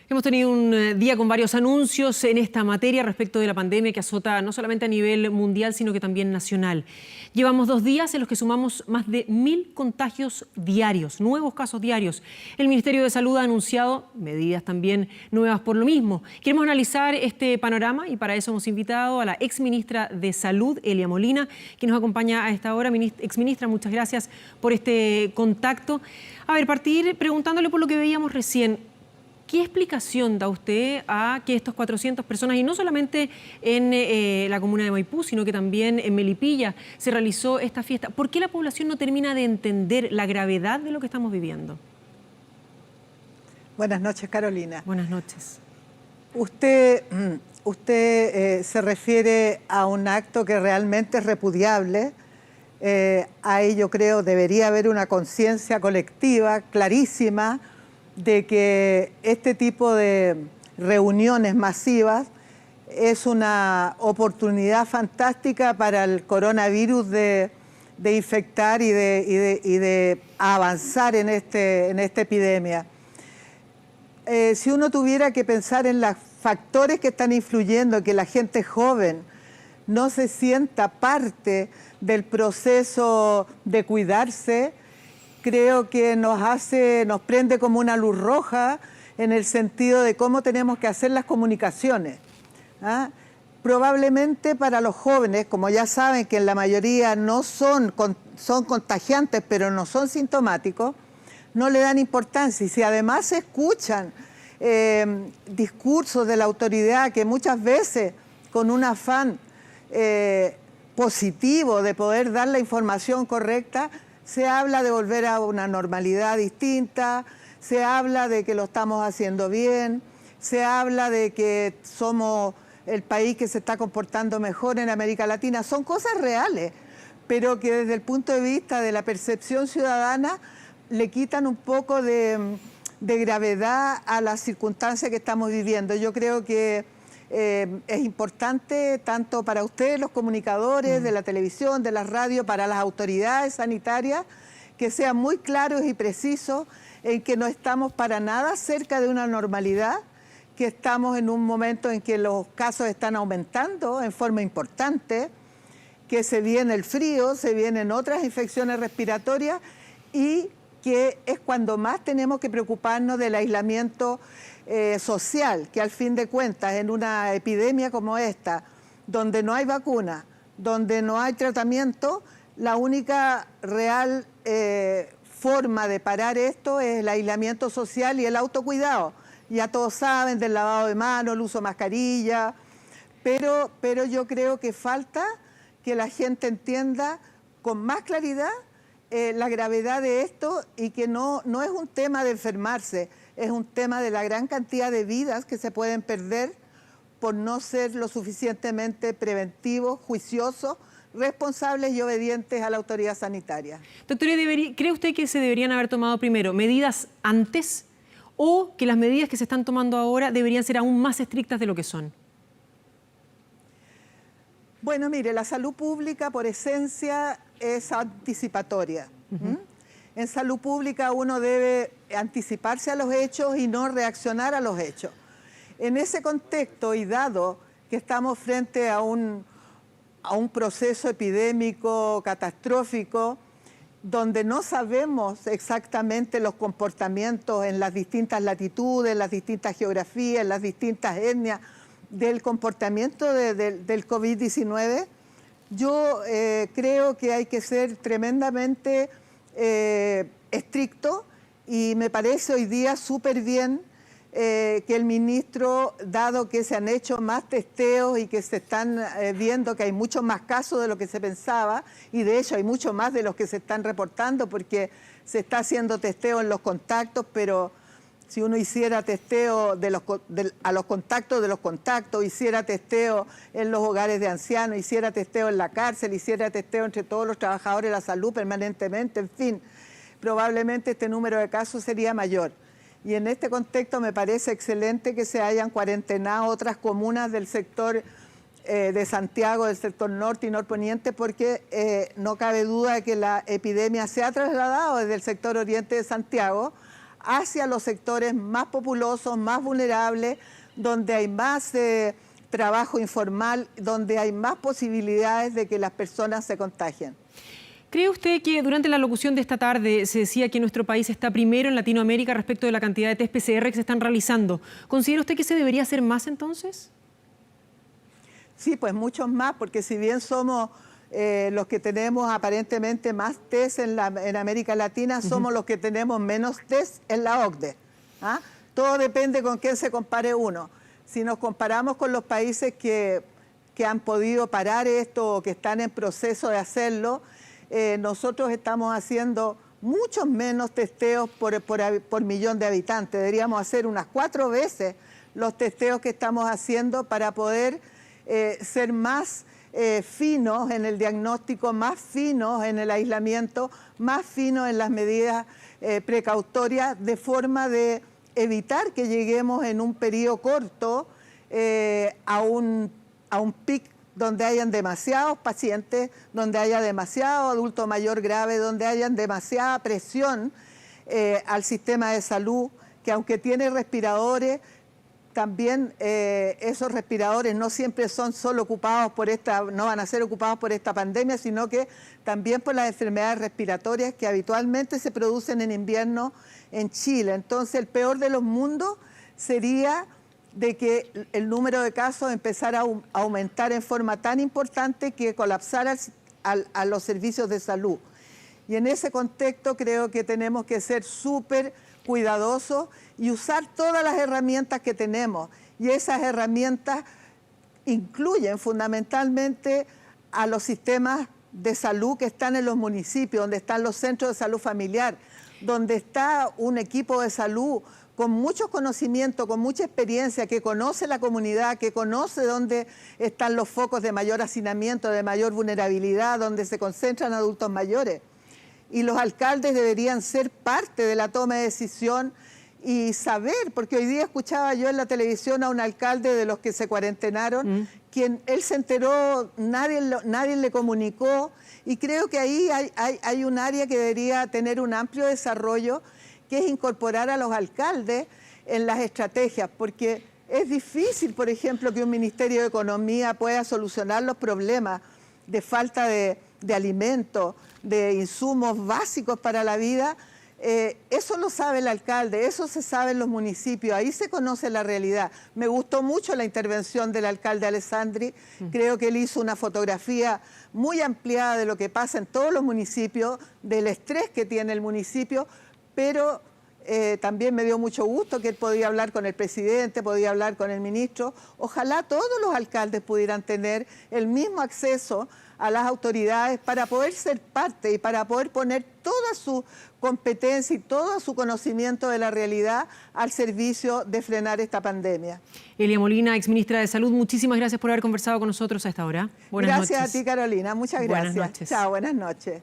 Hemos tenido un día con varios anuncios en esta materia respecto de la pandemia que azota no solamente a nivel mundial, sino que también nacional. Llevamos 2 días en los que sumamos más de 1000 contagios diarios, nuevos casos diarios. El Ministerio de Salud ha anunciado medidas también nuevas por lo mismo. Queremos analizar este panorama y para eso hemos invitado a la exministra de Salud, Elia Molina, que nos acompaña a esta hora. Exministra, muchas gracias por este contacto. A ver, partir preguntándole por lo que veíamos recién. ¿Qué explicación da usted a que estos 400 personas, y no solamente en la comuna de Maipú, sino que también en Melipilla, se realizó esta fiesta? ¿Por qué la población no termina de entender la gravedad de lo que estamos viviendo? Buenas noches, Carolina. Buenas noches. Usted se refiere a un acto que realmente es repudiable. Ahí yo creo debería haber una conciencia colectiva clarísima de que este tipo de reuniones masivas es una oportunidad fantástica para el coronavirus de infectar y de avanzar en esta epidemia. Si uno tuviera que pensar en los factores que están influyendo, que la gente joven no se sienta parte del proceso de cuidarse, creo que nos prende como una luz roja en el sentido de cómo tenemos que hacer las comunicaciones. Probablemente para los jóvenes, como ya saben que en la mayoría no son contagiantes, pero no son sintomáticos, no le dan importancia. Y si además se escuchan discursos de la autoridad que muchas veces con un afán positivo de poder dar la información correcta, se habla de volver a una normalidad distinta, se habla de que lo estamos haciendo bien, se habla de que somos el país que se está comportando mejor en América Latina. Son cosas reales, pero que desde el punto de vista de la percepción ciudadana le quitan un poco de gravedad a las circunstancias que estamos viviendo. Yo creo que es importante tanto para ustedes, los comunicadores de la televisión, de la radio, para las autoridades sanitarias, que sean muy claros y precisos en que no estamos para nada cerca de una normalidad, que estamos en un momento en que los casos están aumentando en forma importante, que se viene el frío, se vienen otras infecciones respiratorias y que es cuando más tenemos que preocuparnos del aislamiento social, que al fin de cuentas en una epidemia como esta, donde no hay vacuna, donde no hay tratamiento, la única real forma de parar esto es el aislamiento social y el autocuidado. Ya todos saben del lavado de manos, el uso de mascarilla, pero yo creo que falta que la gente entienda con más claridad la gravedad de esto y que no es un tema de enfermarse, es un tema de la gran cantidad de vidas que se pueden perder por no ser lo suficientemente preventivos, juiciosos, responsables y obedientes a la autoridad sanitaria. Doctora, ¿cree usted que se deberían haber tomado primero medidas antes o que las medidas que se están tomando ahora deberían ser aún más estrictas de lo que son? Bueno, mire, la salud pública por esencia es anticipatoria. En salud pública uno debe anticiparse a los hechos y no reaccionar a los hechos. En ese contexto y dado que estamos frente a un proceso epidémico catastrófico, donde no sabemos exactamente los comportamientos en las distintas latitudes, en las distintas geografías, en las distintas etnias del comportamiento del COVID-19, yo creo que hay que ser tremendamente estricto y me parece hoy día súper bien que el ministro, dado que se han hecho más testeos y que se están viendo que hay muchos más casos de lo que se pensaba, y de hecho hay mucho más de los que se están reportando porque se está haciendo testeo en los contactos, pero si uno hiciera testeo a los contactos de los contactos, hiciera testeo en los hogares de ancianos, hiciera testeo en la cárcel, hiciera testeo entre todos los trabajadores de la salud permanentemente, en fin, probablemente este número de casos sería mayor. Y en este contexto me parece excelente que se hayan cuarentenado otras comunas del sector de Santiago, del sector norte y norponiente, porque no cabe duda de que la epidemia se ha trasladado desde el sector oriente de Santiago hacia los sectores más populosos, más vulnerables, donde hay más trabajo informal, donde hay más posibilidades de que las personas se contagien. ¿Cree usted que durante la locución de esta tarde se decía que nuestro país está primero en Latinoamérica respecto de la cantidad de test PCR que se están realizando? ¿Considera usted que se debería hacer más entonces? Sí, pues muchos más, porque si bien somos los que tenemos aparentemente más test en América Latina, somos los que tenemos menos test en la OCDE. ¿Ah? Todo depende con quién se compare uno. Si nos comparamos con los países que han podido parar esto o que están en proceso de hacerlo, nosotros estamos haciendo muchos menos testeos por millón de habitantes. Deberíamos hacer unas 4 veces los testeos que estamos haciendo para poder ser más finos en el diagnóstico, más finos en el aislamiento, más finos en las medidas precautorias, de forma de evitar que lleguemos en un periodo corto a un pic donde hayan demasiados pacientes, donde haya demasiado adulto mayor grave, donde hayan demasiada presión al sistema de salud, que aunque tiene respiradores, también esos respiradores no siempre son solo ocupados no van a ser ocupados por esta pandemia, sino que también por las enfermedades respiratorias que habitualmente se producen en invierno en Chile. Entonces, el peor de los mundos sería de que el número de casos empezara a aumentar en forma tan importante que colapsara a los servicios de salud. Y en ese contexto creo que tenemos que ser súper cuidadosos y usar todas las herramientas que tenemos. Y esas herramientas incluyen fundamentalmente a los sistemas de salud que están en los municipios, donde están los centros de salud familiar, donde está un equipo de salud con mucho conocimiento, con mucha experiencia, que conoce la comunidad, que conoce dónde están los focos de mayor hacinamiento, de mayor vulnerabilidad, donde se concentran adultos mayores. Y los alcaldes deberían ser parte de la toma de decisión y saber, porque hoy día escuchaba yo en la televisión a un alcalde de los que se cuarentenaron, quien él se enteró, nadie le comunicó, y creo que ahí hay un área que debería tener un amplio desarrollo, que es incorporar a los alcaldes en las estrategias, porque es difícil, por ejemplo, que un Ministerio de Economía pueda solucionar los problemas de falta de alimentos, de insumos básicos para la vida. Eso lo sabe el alcalde, eso se sabe en los municipios, ahí se conoce la realidad. Me gustó mucho la intervención del alcalde Alessandri, creo que él hizo una fotografía muy ampliada de lo que pasa en todos los municipios, del estrés que tiene el municipio, pero también me dio mucho gusto que él podía hablar con el presidente, podía hablar con el ministro. Ojalá todos los alcaldes pudieran tener el mismo acceso a las autoridades para poder ser parte y para poder poner toda su competencia y todo su conocimiento de la realidad al servicio de frenar esta pandemia. Elia Molina, exministra de Salud, muchísimas gracias por haber conversado con nosotros a esta hora. Buenas noches. Gracias a ti, Carolina. Muchas gracias. Buenas noches. Chao, buenas noches.